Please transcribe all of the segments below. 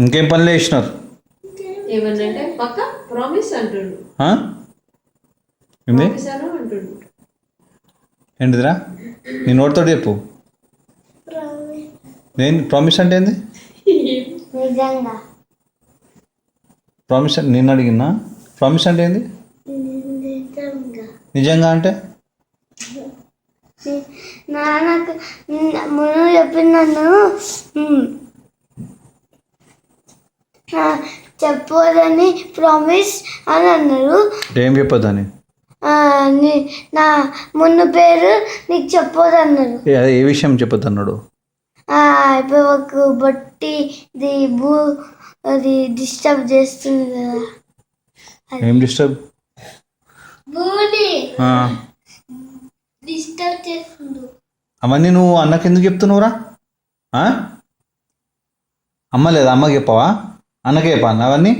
ఇంకేం పనులు చేసినారు? ఏమన్నంటే పక్క ప్రామిస్ అంటుండు. ఆ? ఏంది? ప్రామిస్ అను అంటుండు. ఏంటిదిరా? నీ నోటితో చెప్పు. నేను ప్రామిస్ అంటే ఏంది? నిజంగా ప్రామిస్ అంటే నేను అడిగినా ప్రామిస్ అంటే ఏంది? నిజంగా నిజంగా అంటే నాన్నకు ముందు చెప్పినాను చెప్పదని ప్రామిస్ అని అన్నారు. ఏం చెప్పొద్దని? నా ముందు పేరు నీకు చెప్పొద్దన్నారు. అదే ఏ విషయం చెప్పొద్దు అన్నాడు? ఇప్పుడు ఒక బట్టి ఇది అది డిస్టర్బ్ చేస్తుంది కదా. ఏం డిస్టర్బ్? భూమి డిస్టర్బ్ చేస్తుంది. అవన్నీ నువ్వు అన్నకి ఎందుకు చెప్తున్నావురా? అమ్మ లేదా? అమ్మకి చెప్పవా? అన్నకే చెప్పాను అవన్నీ.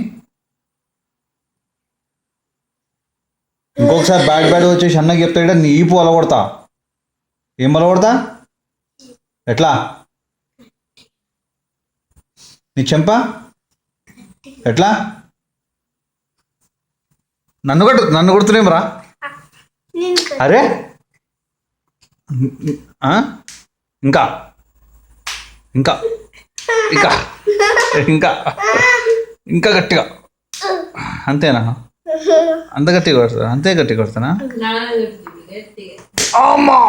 ఇంకొకసారి బ్యాడ్ వచ్చేసి అన్నకి చెప్తాడా నీ ఈపు అలగొడతా. ఏం అలగొడతా? ఎట్లా? నీ చెంప ఎట్లా? నన్ను కొడుతున్నాం. అరే ఇంకా ఇంకా ఇంకా ఇంకా ఇంకా గట్టిగా. అంతేనా? అంత గట్టిగా కొడతా? అంతే గట్టిగా కొడతానా? నాన్న చెప్తుంది గట్టిగా. అమ్మా